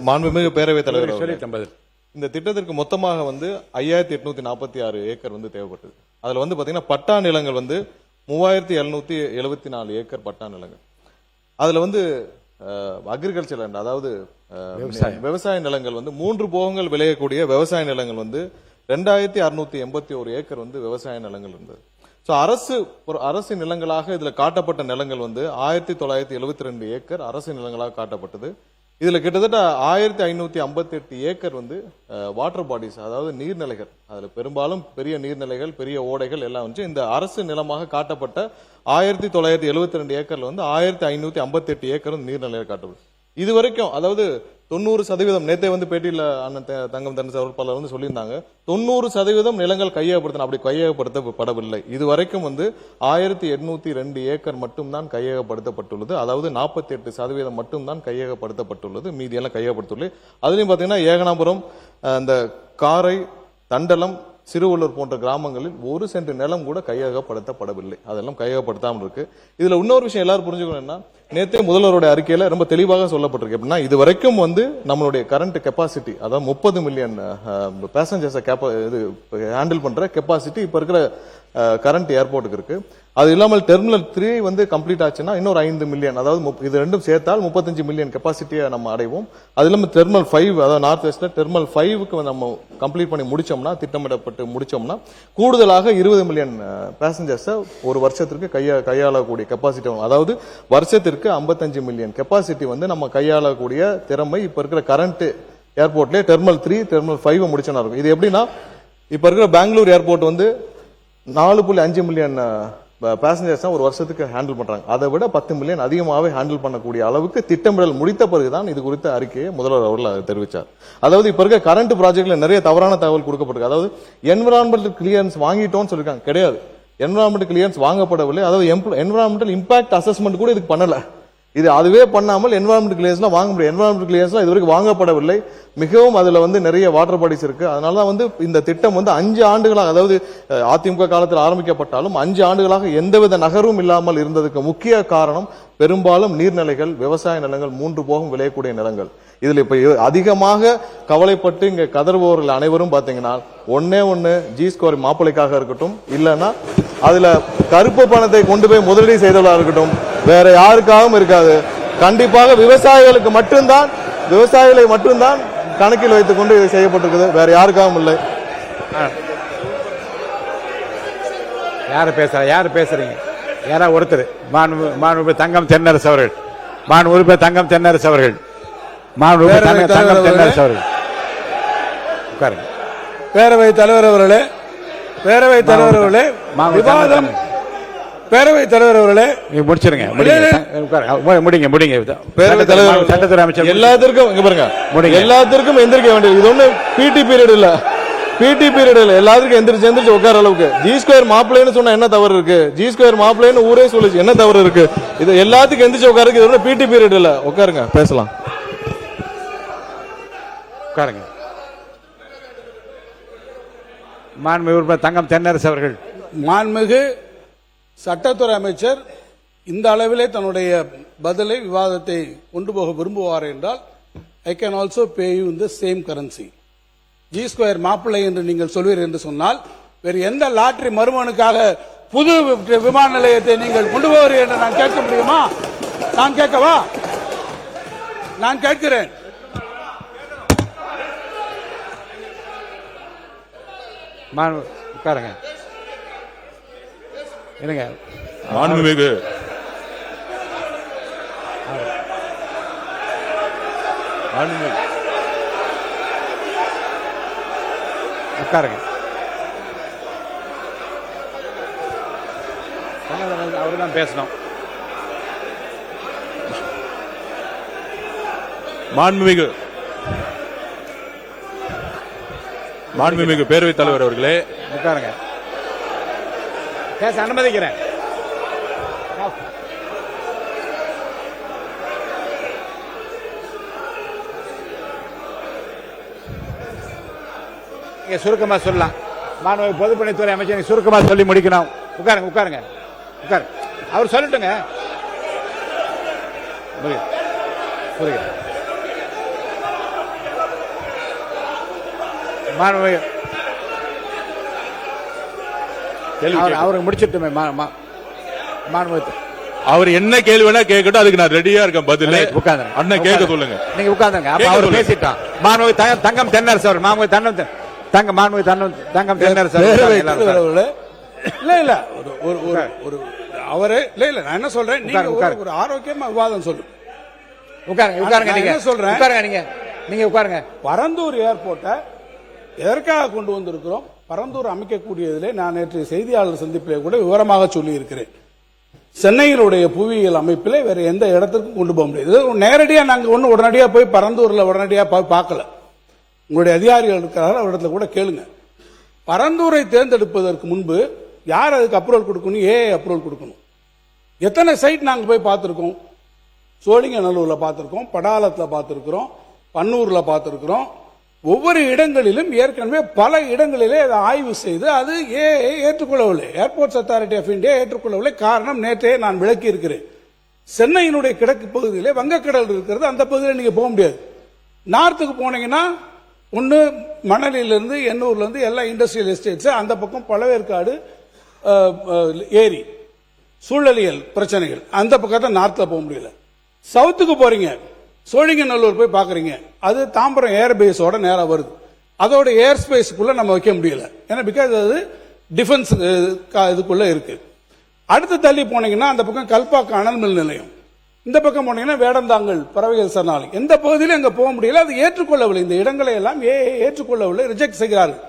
மாண்புமிகு பேரவைத் தலைவர், இந்த திட்டத்திற்கு மொத்தமாக 5846 ஏக்கர் தேவைப்பட்டது. அதுல பாத்தீங்கன்னா பட்டா நிலங்கள் 3774 ஏக்கர் பட்டா நிலங்கள். அதுல அக்ரிகல்ச்சர் லேண்ட், அதாவது விவசாய நிலங்கள் 3 போகங்கள் விளையக்கூடிய விவசாய நிலங்கள் 2681 ஏக்கர் விவசாய நிலங்கள் இருந்தது. அரசு நிலங்களாக இதுல காட்டப்பட்ட நிலங்கள் 1972 ஏக்கர் அரசு நிலங்களாக காட்டப்பட்டது. இதுல கிட்டத்தட்ட 1558 ஏக்கர் வாட்டர் பாடிஸ், அதாவது நீர்நிலைகள். அதுல பெரும்பாலும் பெரிய நீர்நிலைகள், பெரிய ஓடைகள் எல்லாம் இந்த அரசு நிலமாக காட்டப்பட்ட 1972 ஏக்கர்ல 1558 ஏக்கர் நீர்நிலைகள் காட்டப்படும். இதுவரைக்கும், அதாவது 90%, நேத்தே பேட்டியில அண்ணன் தங்கம் தென்னரசு அவர்கள் பலர் சொல்லியிருந்தாங்க, 90% நிலங்கள் கையகப்படுத்தணும். அப்படி கையகப்படுத்தப்படவில்லை. இதுவரைக்கும் 1802 ஏக்கர் மட்டும்தான் கையகப்படுத்தப்பட்டுள்ளது. அதாவது 48% மட்டும்தான் கையகப்படுத்தப்பட்டுள்ளது. மீதி எல்லாம் கையகப்படுத்தவில்லை. அதுலயும் பாத்தீங்கன்னா ஏகனாபுரம், இந்த காரை, தண்டலம், சிறுவள்ளூர் போன்ற கிராமங்களில் 1 சென்ட் நிலம் கூட கையகப்படுத்தப்படவில்லை. அதெல்லாம் கையகப்படுத்தாமல் இருக்கு. இதுல இன்னொரு விஷயம் எல்லாரும் புரிஞ்சுக்கணும்னா, நேற்றே முதல்வருடைய அறிக்கையில ரொம்ப தெளிவாக சொல்லப்பட்டிருக்கு. எப்படின்னா, இது வரைக்கும் நம்மளுடைய கரண்ட் கெப்பாசிட்டி, அதாவது 30 மில்லியன் பேசஞ்சர்ஸ் ஹேண்டில் பண்ற கெப்பாசிட்டி இப்ப இருக்கிற கரண்ட் ஏர்போர்ட்டுக்கு இருக்கு. அது இல்லாமல் டெர்மினல் 3 கம்ப்ளீட் ஆச்சுன்னா இன்னொரு 5 மில்லியன், அதாவது இது ரெண்டும் சேர்த்தால் 35 மில்லியன் கெப்பாசிட்டியை நம்ம அடைவோம். அது இல்லாமல் டெர்மினல் 5, அதாவது நார்த் வெஸ்ட்ல டெர்மினல் 5க்கு நம்ம கம்ப்ளீட் பண்ணி முடிச்சோம்னா, திட்டமிடப்பட்டு முடிச்சோம்னா, கூடுதலாக 20 மில்லியன் பேசஞ்சர்ஸ் ஒரு வருஷத்திற்கு கையாளக்கூடிய கெப்பாசிட்டி. அதாவது வருஷத்திற்கு 55 மில்லியன் கெப்பாசிட்டி நம்ம கையாளக்கூடிய திறமை இப்ப இருக்கிற கரண்ட் ஏர்போர்ட்லயே டெர்மினல் 3, டெர்மினல் 5 முடிச்சனா இருக்கும். இது எப்படின்னா, இப்ப இருக்கிற பெங்களூர் ஏர்போர்ட் 4.5 மில்லியன் பேசஞ்சர்ஸ் ஒரு வருஷத்துக்கு ஹேண்டில் பண்றாங்க. அதை விட 10 மில்லியன் அதிகமாகவே ஹேண்டில் பண்ணக்கூடிய அளவுக்கு திட்டமிடல் முடித்த பிறகுதான் இது குறித்த அறிக்கையை முதல்வர் அவர்கள் தெரிவித்தார். அதாவது இப்ப இருக்க கரண்ட் ப்ராஜெக்ட்ல நிறைய தவறான தகவல் கொடுக்கப்பட்டிருக்கு. அதாவது என்விரான்மெண்டல் கிளியரன்ஸ் வாங்கிட்டோம்னு சொல்லிருக்காங்க. கிடையாது, என்விரான்மெண்டல் கிளியரன்ஸ் வாங்கப்படவில்லை. அதாவது என்விரான்மெண்டல் இம்பாக்ட் அசஸ்மெண்ட் கூட இதுக்கு பண்ணல. இது அதுவே பண்ணாமல் என்விரான்மெண்டல் கிளியரன்ஸ்லாம் வாங்க முடியும். என்விரான்மெண்டல் கிளியரன்ஸ்லாம் இதுவரைக்கும் வாங்கப்படவில்லை. மிகவும் அதுல நிறைய வாட்டர் பாடிஸ் இருக்கு. அதனால இந்த திட்டம் 5 ஆண்டுகளாக, அதாவது அதிமுக காலத்தில் ஆரம்பிக்கப்பட்டாலும் 5 ஆண்டுகளாக எந்தவித நகரும் இல்லாமல் இருந்ததுக்கு முக்கிய காரணம் பெரும்பாலும் நீர்நிலைகள், விவசாய நிலங்கள், 3 போகம் விளையக்கூடிய நிலங்கள். இதுல இப்ப அதிகமாக கவலைப்பட்டு இங்க கதறுபவர்கள் அனைவரும் பாத்தீங்கன்னா, ஒண்ணு ஜி ஸ்கோர் மாப்பிளைக்காக இருக்கட்டும், இல்லைன்னா அதுல கருப்பு பணத்தை கொண்டு போய் முதலீடு செய்தவர்களாக இருக்கட்டும், வேற யாருக்காகவும் இருக்காது. கண்டிப்பாக விவசாயிகளை மட்டும்தான் கணக்கில் வைத்துக் கொண்டு இது செய்யப்பட்டிருக்குது. வேற யாருக்காகவும் இல்லை. யாரு பேசுறீங்க? யாரா ஒருத்தர்? மாண்புமிகு தங்கம் தென்னரசு அவர்கள், மாண்புமிகு தங்கம் தென்னரசு அவர்கள், மாண்புமிகு தங்கம் தென்னரசு அவர்கள் உட்காருங்க. பேரவைத் தலைவர் அவர்களே, பேரவைத் தலைவர் அவர்களே, விவாதம், பேரவைத் தலைவர் அவர்களே, முடிச்சிருங்க. முடிங்க. பேரவைத் தலைவர், சட்டத்துறை அமைச்சர், எல்லாத்திற்கும் இங்க பாருங்க, எல்லாத்திற்கும் எந்திரிக்க வேண்டியது. இது ஒண்ணு பிடி பீரியட் இல்ல, எல்லாத்துக்கும் எந்திரிச்சு உட்கார அளவுக்கு. ஜி ஸ்கொயர் மாப்பிள்ளைன்னு சொன்னா என்ன தவறு இருக்கு? ஜி ஸ்கொயர் மாப்பிள்ளைன்னு ஊரே சொல்லுச்சு, என்ன தவறு இருக்கு? இது எல்லாத்துக்கும் எந்திரிச்சு உட்காருக்கு. இது ஒண்ணு பிடி பீரியட் இல்ல. உட்காருங்க, பேசலாம். உட்காருங்க. மாண்புமிகு தங்கம் தென்னரசு அவர்கள். மாண்புமிகு சட்டத்துறை அமைச்சர் இந்த அளவிலே தன்னுடைய பதிலை, விவாதத்தை கொண்டு போக விரும்புவார் என்றால், I can also pay you in the same currency. G square மாப்பிள்ளை என்று நீங்கள் சொல்வீர் என்று சொன்னால், வேறு எந்த லாட்டரி மருமகனுக்காக புது விமான நிலையத்தை நீங்கள் கொண்டு போவீர்கள் என்று நான் கேட்க முடியுமா? நான் கேட்கவா? நான் கேட்கிறேன். உட்காருங்க. என்னங்க மாண்புமிகு உட்காருங்க. அவரு தான் பேசணும். மாண்புமிகு பேரவைத் தலைவர் அவர்களே, உட்காருங்க. பேச அனுமதிக்கிறேன். சுருக்கமா சொல்லலாம். மாணவ பொதுப்பணித்துறை அமைச்சர் சுருக்கமா சொல்லி முடிக்கணும். உட்காருங்க. அவர் சொல்லட்டுங்க. மாண்புமிகு அவருக்கு முடிச்சிட்டுமே மாண்புமிகு அவர் என்ன கேள்வி வேணா கேட்கட்டும், அதுக்கு நான் ரெடியா இருக்கேன் பதில். உட்கார்ந்துங்க. அண்ணன் கேட்க சொல்லுங்க. நீங்க உட்கார்ந்துங்க. அப்ப கேட்க அவர் சொல்லுங்க. பேசிட்டான். மாண்புமிகு தங்கம் தென்னரசு அவர் மாண்புமிகு தங்கம் தென்னரசு அவர் இல்ல இல்ல ஒரு அவரே இல்ல நான் என்ன சொல்றேன், நீங்க ஒரு ஆரோக்கியமா விவாதம் சொல்லு. உட்காருங்க நீங்க. என்ன சொல்றேன், உட்காருங்க நீங்க உட்காருங்க. பரந்தூர் ஏர்போர்ட்டை எதற்காக கொண்டு வந்திருக்கிறோம், பரந்தூர் அமைக்கக்கூடியதிலே நான் நேற்று செய்தியாளர் சந்திப்பிலே கூட விவரமாக சொல்லி இருக்கிறேன். சென்னையினுடைய புவியியல் அமைப்பிலே வேற எந்த இடத்துக்கும் கொண்டு போக முடியாது. நேரடியாக நாங்கள் ஒன்றும் உடனடியாக போய் பரந்தூரில் உடனடியாக போய் பார்க்கல. உங்களுடைய அதிகாரிகள் இருக்கிறார்கள், அவரிடத்துல கூட கேளுங்க. பரந்தூரை தேர்ந்தெடுப்பதற்கு முன்பு யார் அதுக்கு அப்ரூவல் கொடுக்கணும், அப்ரூவல் கொடுக்கணும். எத்தனை சைட் நாங்கள் போய் பார்த்துருக்கோம். சோழிங்கநல்லூரில் பார்த்துருக்கோம், படாலத்தில் பார்த்துருக்கிறோம், பன்னூரில் பார்த்துருக்கிறோம். ஒவ்வொரு இடங்களிலும் ஏற்கனவே பல இடங்களிலே அதை ஆய்வு செய்து அது ஏற்றுக்கொள்ளவில்லை. ஏர்போர்ட்ஸ் அத்தாரிட்டி ஆஃப் இந்தியா ஏற்றுக்கொள்ளவில்லை. காரணம் நேற்றே நான் விளக்கி இருக்கிறேன். சென்னையினுடைய கிழக்கு பகுதியிலே வங்கக்கடல் இருக்கிறது, அந்த பகுதியில் நீங்க போக முடியாது. நார்த்துக்கு போனீங்கன்னா ஒன்று மணலிலிருந்து எண்ணூர்லேருந்து எல்லா இண்டஸ்ட்ரியல் எஸ்டேட்ஸ், அந்த பக்கம் பழவேற்காடு ஏரி சூழலியல் பிரச்சனைகள், அந்த பக்கத்தை நார்த்தில் போக முடியல. சவுத்துக்கு போறீங்க, சோழிங்கநல்லூர் போய் பாக்குறீங்க, அது தாம்பரம் ஏர் பேஸோட நேரம் வருது. அதோட ஏர் ஸ்பேஸுக்குள்ள நம்ம வைக்க முடியல, ஏன்னா பிகாஸ் அது டிஃபென்ஸ் இதுக்குள்ள இருக்கு. அடுத்து தள்ளி போனீங்கன்னா அந்த பக்கம் கல்பாக்கம் அனல் மில் நிலையம், இந்த பக்கம் போனீங்கன்னா வேடந்தாங்கல் பறவைகள் சரணாலயம், எந்த பகுதியிலும் அங்க போக முடியல. அது ஏற்றுக்கொள்ளவில்லை, இந்த இடங்களை எல்லாம் ஏற்றுக்கொள்ளவில்லை, ரிஜெக்ட் செய்கிறார்கள்.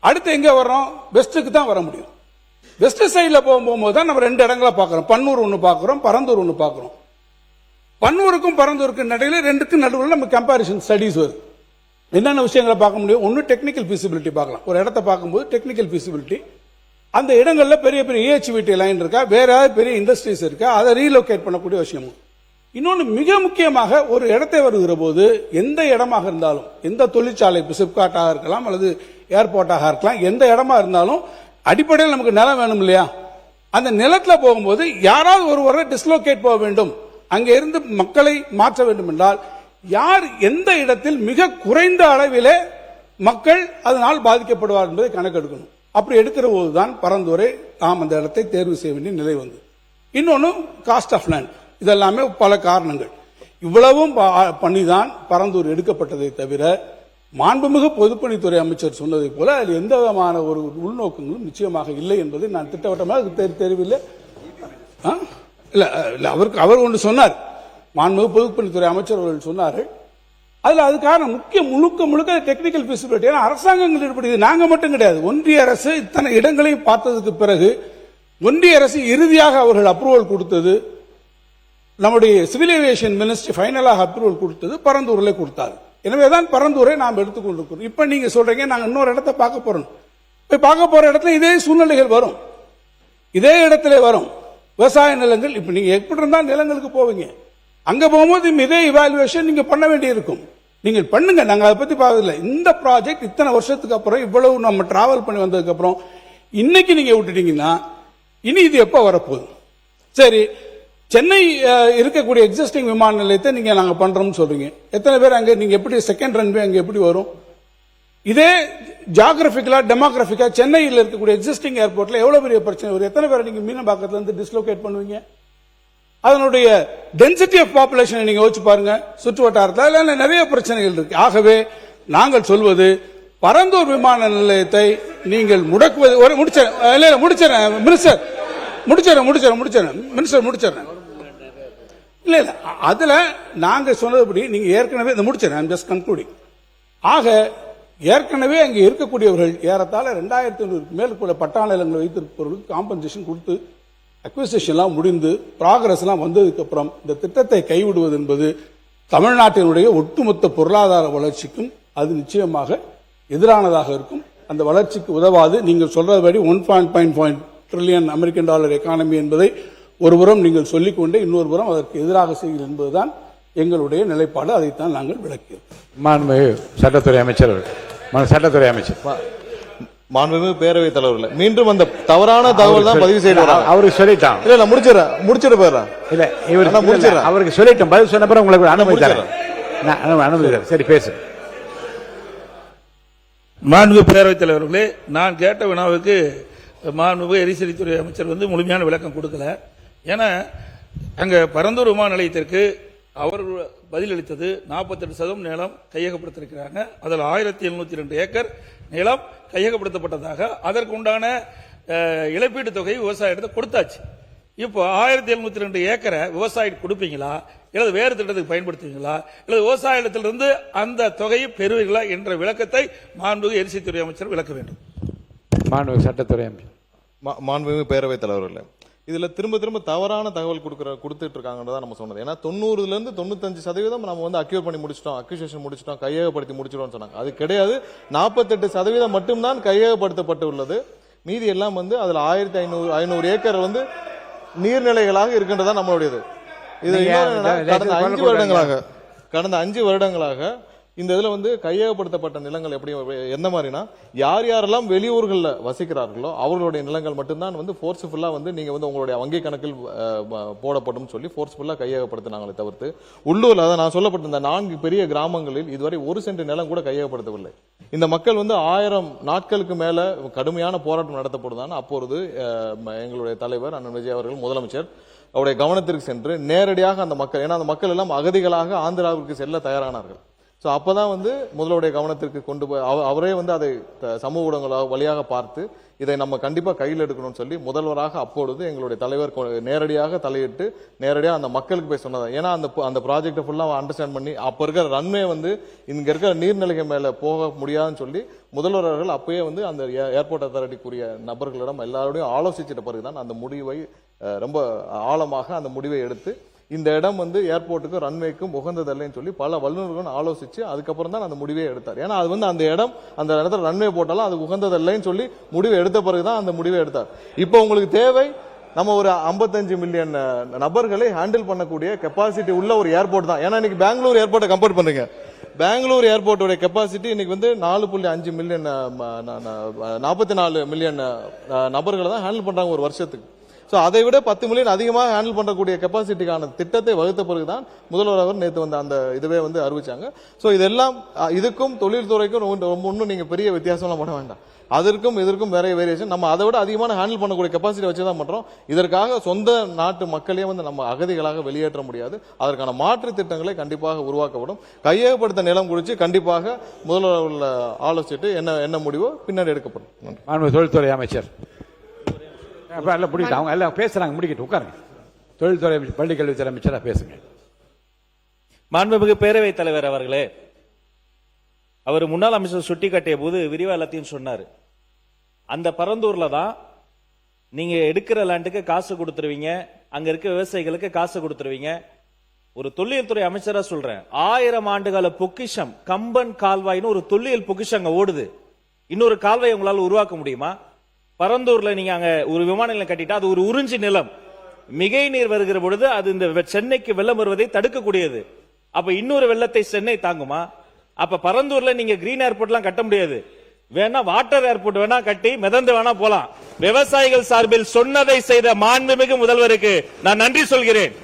அடுத்து எங்க வர்றோம், வெஸ்ட்டுக்கு தான் வர முடியும். வெஸ்ட் சைடில் போகும்போது தான் நம்ம ரெண்டு இடங்களை பார்க்கிறோம். பன்னூர் ஒன்று பார்க்கிறோம், பரந்தூர் ஒன்று பார்க்கிறோம். பன்னூருக்கும் பரந்தூருக்கும் நடுவில் ரெண்டுக்கும் நடுவில் நம்ம கம்பாரிசன் ஸ்டடிஸ் வருது. என்னென்ன விஷயங்களை பார்க்க முடியும், ஒன்று டெக்னிக்கல் ஃபீசிபிலிட்டி பார்க்கலாம். ஒரு இடத்தை பார்க்கும்போது டெக்னிக்கல் ஃபீசிபிலிட்டி, அந்த இடங்களில் பெரிய பெரிய EHVT லைன் இருக்கா, வேற ஏதாவது பெரிய இண்டஸ்ட்ரீஸ் இருக்கா, அதை ரீலோகேட் பண்ணக்கூடிய விஷயமும். இன்னொன்று மிக முக்கியமாக, ஒரு இடத்தை வருகிற போது எந்த இடமாக இருந்தாலும், எந்த தொழிற்சாலை, சிப்காட்டாக இருக்கலாம் அல்லது ஏர்போர்ட்டாக இருக்கலாம், எந்த இடமா இருந்தாலும் அடிப்படையில் நமக்கு நிலம் வேணும் இல்லையா. அந்த நிலத்தில் போகும்போது யாராவது ஒருவரை டிஸ்லோகேட் போக வேண்டும், அங்கே இருந்து மக்களை மாற்ற வேண்டும் என்றால் யார் எந்த இடத்தில் மிக குறைந்த அளவிலே மக்கள் அதனால் பாதிக்கப்படுவார் என்பதை கணக்கெடுக்கணும். அப்படி எடுக்கிற போதுதான் பரந்தூரை நாம் அந்த இடத்தை தேர்வு செய்ய வேண்டிய நிலை வந்து. இன்னொன்று காஸ்ட் ஆஃப் லேண்ட், இதெல்லாமே பல காரணங்கள். இவ்வளவும் பண்ணிதான் பரந்தூர் எடுக்கப்பட்டதை தவிர மாண்புமிகு பொதுப்பணித்துறை அமைச்சர் சொன்னதை போல அதில் எந்த விதமான ஒரு உள்நோக்கங்களும் நிச்சயமாக இல்லை என்பதை நான் திட்டவட்டமாக தெரியவில்லை. இல்ல அவர் ஒன்று சொன்னார், மாண்புமிகு பொதுப்பணித்துறை அமைச்சர் அவர்கள் சொன்னார்கள். அதுல அதுக்கான முழுக்க டெக்னிக்கல் ஃபீசிபிலிட்டி. அரசாங்கங்கள் ஈடுபடுது, நாங்க மட்டும் கிடையாது. ஒன்றிய அரசு இத்தனை இடங்களையும் பார்த்ததுக்கு பிறகு ஒன்றிய அரசு இறுதியாக அவர்கள் அப்ரூவல் கொடுத்தது, நம்முடைய சிவில் ஏவியேஷன் மினிஸ்ட்ரி ஃபைனலாக அப்ரூவல் கொடுத்தது பரந்தூரில் கொடுத்தாரு. எனவேதான் பரந்தூரை நாம் எடுத்துக்கொண்டிருக்கிறோம். இப்ப நீங்க சொல்றீங்க நாங்க இன்னொரு இடத்தை பார்க்க போறோம். போய் பார்க்க போற இடத்துல இதே சூழ்நிலைகள் வரும், இதே இடத்துல வரும். விவசாய நிலங்கள், இப்ப நீங்க எப்படி இருந்தால் நிலங்களுக்கு போவீங்க, அங்க போகும்போது இதே இவாலுவேஷன் நீங்க பண்ண வேண்டி இருக்கும். நீங்கள் பண்ணுங்க, நாங்க அதை பத்தி பார்க்கல. இந்த ப்ராஜெக்ட் இத்தனை வருஷத்துக்கு அப்புறம், இவ்வளவு நம்ம டிராவல் பண்ணி வந்ததுக்கு அப்புறம் இன்னைக்கு நீங்க விட்டுட்டீங்கன்னா இனி இது எப்ப வரப்போகுது? சரி, சென்னை இருக்கக்கூடிய எக்ஸிஸ்டிங் விமான நிலையத்தை நீங்க நாங்க பண்றோம்னு சொல்றீங்க. எத்தனை பேர் அங்க, நீங்க எப்படி செகண்ட் ரன்வே அங்க எப்படி வரும்? இதே ஜியோகிராபிக்கலா டெமோகிராபிக்கா சென்னையில் இருக்கக்கூடிய எக்ஸிஸ்டிங் ஏர்போர்ட்ல எவ்வளவு பெரிய பிரச்சனை வரும்? எத்தனை பேரை நீங்க மீனம்பாக்கத்துல இருந்து டிஸ்லோகேட் பண்ணுவீங்க? அதனுடைய டென்சிட்டி ஆஃப் பாப்புலேஷன் நீங்க யோசிச்சு பாருங்க. சுற்று வட்டாரத்தில் நிறைய பிரச்சனைகள் இருக்கு. ஆகவே நாங்கள் சொல்வது, பரந்தூர் விமான நிலையத்தை நீங்கள் முடக்குவது. முடிச்சிடறேன் மினிஸ்டர். இல்ல அதுல நாங்க சொன்னதுபடி நீங்க ஏற்கனவே முடிச்சிடறேன், ஜஸ்ட் கன்க்ளூடிங். ஆக ஏற்கனவே அங்கே இருக்கக்கூடியவர்கள் ஏறத்தாழ 2500 மேல் கூட பட்டா நிலங்களை வைத்திருப்பவர்களுக்கு காம்பன்சேஷன் கொடுத்து அக்விசிஷன்லாம் முடிந்து ப்ராகிரஸ் எல்லாம் வந்ததுக்கு அப்புறம் இந்த திட்டத்தை கைவிடுவது என்பது தமிழ்நாட்டினுடைய ஒட்டுமொத்த பொருளாதார வளர்ச்சிக்கும் அது நிச்சயமாக எதிரானதாக இருக்கும். அந்த வளர்ச்சிக்கு உதவாது. நீங்கள் சொல்றபடி 1.5 ட்ரில்லியன் அமெரிக்கன் டாலர் எக்கானமி என்பதை ஒருபுறம் நீங்கள் சொல்லிக்கொண்டே இன்னொரு புறம் அதற்கு எதிராக செய்கிறீர்கள் என்பதுதான் எங்களுடைய நிலைப்பாடு. அதைத்தான் நாங்கள் விளக்கிறோம். மாண்புமிகு சட்டத்துறை அமைச்சர், மாண்புமிகு பேரவைத் தலைவர்களே, மீண்டும் அந்த தவறான தகவல் தான் பதிவு செய்து அவருக்கு சொல்லிட்டான். இல்ல முடிச்சிட்டு போயிடறேன். இல்ல இவர் முடிச்சிடறேன், அவருக்கு சொல்லிட்டோம். பதில் சொன்ன பிறகு உங்களுக்கு அனுமதி தரேன். சரி பேசு. மாண்புமிகு பேரவைத் தலைவர்களே, நான் கேட்ட வினாவுக்கு மாண்புமிகு எரிசக்தித்துறை அமைச்சர் முழுமையான விளக்கம் கொடுக்கல. ஏன்னா அங்க பரந்தூர் விமான நிலையத்திற்கு அவர் பதிலளித்தது 48% நிலம் கையகப்படுத்திருக்கிறாங்க. அதில் 1702 ஏக்கர் நிலம் கையகப்படுத்தப்பட்டதாக அதற்குண்டான இழப்பீட்டு தொகை விவசாயிடத்தை கொடுத்தாச்சு. இப்போ 1702 ஏக்கரை விவசாயிக்கு கொடுப்பீங்களா, இல்லது வேறு திட்டத்துக்கு பயன்படுத்துவீங்களா, இல்லது விவசாயத்திலிருந்து அந்த தொகையை பெறுவீர்களா என்ற விளக்கத்தை மாண்புமிகு எரிசக்தித்துறை அமைச்சர் விளக்க வேண்டும். மாண்புமிகு சட்டத்துறை அமைச்சர். மாண்புமிகு பேரவைத் தலைவர்களே, இதுல திரும்ப திரும்ப தவறான தகவல் கொடுத்துட்டு இருக்காங்கன்றதான் நம்ம சொன்னது. ஏன்னா 90ல இருந்து 95% நம்ம அக்யூர் பண்ணி முடிச்சிட்டோம், அக்யூசேஷன் முடிச்சிட்டோம், கையகப்படுத்தி முடிச்சிட்டோம்னு சொன்னாங்க. அது கிடையாது. 48% மட்டும்தான் கையகப்படுத்தப்பட்டு உள்ளது. மீதி எல்லாம் அதுல 1500 ஏக்கர் நீர்நிலைகளாக இருக்கின்றதா நம்மளுடையது. இது கடந்த 5 வருடங்களாக இந்த இதுல கையகப்படுத்தப்பட்ட நிலங்கள் எப்படி எந்த மாதிரினா, யார் யாரெல்லாம் வெளியூர்களில் வசிக்கிறார்களோ அவர்களுடைய நிலங்கள் மட்டும்தான் ஃபோர்ஸ்ஃபுல்லா நீங்க உங்களுடைய வங்கி கணக்கில் போடப்படும் சொல்லி ஃபோர்ஸ்ஃபுல்லா கையகப்படுத்தினாங்களே தவிர்த்து உள்ளூர்ல அதான் நான் சொல்லப்பட்டிருந்த 4 பெரிய கிராமங்களில் இதுவரை 1 சென்ட் நிலம் கூட கையகப்படுத்தவில்லை. இந்த மக்கள் 1000 நாட்களுக்கு மேல கடுமையான போராட்டம் நடத்தப்படுதான். அப்பொழுது எங்களுடைய தலைவர் அண்ணன் விஜய் அவர்கள் முதலமைச்சர் அவருடைய கவனத்திற்கு சென்று நேரடியாக அந்த மக்கள், ஏன்னா அந்த மக்கள் எல்லாம் அகதிகளாக ஆந்திராவிற்கு செல்ல தயாரானார்கள். ஸோ அப்பதான் முதல்வருடைய கவனத்திற்கு கொண்டு போய் அவரே அதை சமூக ஊடகங்களாக வழியாக பார்த்து இதை நம்ம கண்டிப்பா கையில் எடுக்கணும்னு சொல்லி முதல்வராக அப்பொழுது எங்களுடைய தலைவர் நேரடியாக தலையிட்டு நேரடியாக அந்த மக்களுக்கு போய் சொன்னதா. ஏன்னா அந்த ப்ராஜெக்டை ஃபுல்லா அண்டர்ஸ்டாண்ட் பண்ணி அப்ப இருக்கிற ரன்வே இங்க இருக்கிற நீர்நிலைகள் மேல போக முடியாதுன்னு சொல்லி முதல்வர் அவர்கள் அப்பயே அந்த ஏர்போர்ட் அத்தாரிட்டிக்குரிய நபர்களிடம் எல்லாரோடையும் ஆலோசிச்சிட்ட பிறகுதான் அந்த முடிவை ரொம்ப ஆழமாக அந்த முடிவை எடுத்து இந்த இடம் ஏர்போர்ட்டுக்கும் ரன்வேக்கும் உகந்ததில்லைன்னு சொல்லி பல வல்லுநர்களும் ஆலோசிச்சு அதுக்கப்புறம் தான் அந்த முடிவே எடுத்தார். ஏன்னா அது அந்த இடத்துல ரன்வே போட்டாலும் அது உகந்ததில்லைன்னு சொல்லி முடிவை எடுத்த பிறகுதான் அந்த முடிவை எடுத்தார். இப்போ உங்களுக்கு தேவை நம்ம ஒரு 55 மில்லியன் நபர்களை ஹேண்டில் பண்ணக்கூடிய கெப்பாசிட்டி உள்ள ஒரு ஏர்போர்ட் தான். ஏன்னா இன்னைக்கு பெங்களூர் ஏர்போர்ட்டை கம்பேர் பண்றீங்க. பெங்களூர் ஏர்போர்ட்டோட கெப்பாசிட்டி இன்னைக்கு 4.5 மில்லியன் 44 மில்லியன் நபர்களை தான் ஹேண்டில் பண்றாங்க ஒரு வருஷத்துக்கு. சோ அதை விட 10 மில்லியன் அதிகமாக ஹேண்டில் பண்ணக்கூடிய கெப்பாசிட்டிக்கான திட்டத்தை வகுத்த பிறகுதான் முதல்வர் அவர் நேற்று அந்த இதுவே அறிவிச்சாங்க. சோ இதெல்லாம் இதுக்கும் தொழில்துறைக்கும் ஒன்றும் நீங்க பெரிய வித்தியாசம்லாம் பண்ண வேண்டாம். அதற்கும் இதற்கும் வேற வேரியேஷன். நம்ம அதை விட அதிகமான ஹேண்டில் பண்ணக்கூடிய கெப்பாசிட்டி வச்சுதான் பண்றோம். இதற்காக சொந்த நாட்டு மக்களே நம்ம அகதிகளாக வெளியேற்ற முடியாது. அதற்கான மாற்று திட்டங்களை கண்டிப்பாக உருவாக்கப்படும். கையகப்படுத்த நிலம் குறித்து கண்டிப்பாக முதல்வர் ஆலோசிச்சுட்டு என்ன முடிவோ பின்னாடி எடுக்கப்படும். தொழில்துறை அமைச்சர் அவங்க எல்லாம் பேசுறாங்க, முடிக்கிட்டு உட்காருங்க. தொழில்துறை பள்ளிக்கல்வித்துறை அமைச்சரா பேசுங்க. மாண்புமிகு பேரவைத் தலைவர் அவர்களே, அவர் முன்னாள் அமைச்சர் சுட்டி காட்டிய போது விரிவா எல்லாத்தையும் சொன்னாரு. அந்த பரந்தூர்ல தான் நீங்க எடுக்கிற லேண்டுக்கு காசு கொடுத்துருவீங்க, அங்க இருக்க விவசாயிகளுக்கு காசு கொடுத்துருவீங்க. ஒரு தொல்லியல் துறை அமைச்சரா சொல்றேன், 1000 ஆண்டுகால பொக்கிஷம் கம்பன் கால்வாய்னு ஒரு தொல்லியல் பொக்கிஷம் அங்க ஓடுது. இன்னொரு கால்வாய் உங்களால உருவாக்க முடியுமா? பரந்தூர்ல நீங்க அங்க ஒரு விமான நிலையம் கட்டிட்டா அது ஒரு உறிஞ்சி நிலம். மிகை நீர் வருகிற பொழுது அது இந்த சென்னைக்கு வெள்ளம் வருவதை தடுக்கக்கூடியது. அப்ப இன்னொரு வெள்ளத்தை சென்னை தாங்குமா? அப்ப பரந்தூர்ல நீங்க கிரீன் ஏர்போர்ட்லாம் கட்ட முடியாது. வேணா வாட்டர் ஏர்போர்ட் வேணா கட்டி மிதந்து வேணா போலாம். விவசாயிகள் சார்பில் சொன்னதை செய்த மாண்புமிகு முதல்வருக்கு நான் நன்றி சொல்கிறேன்.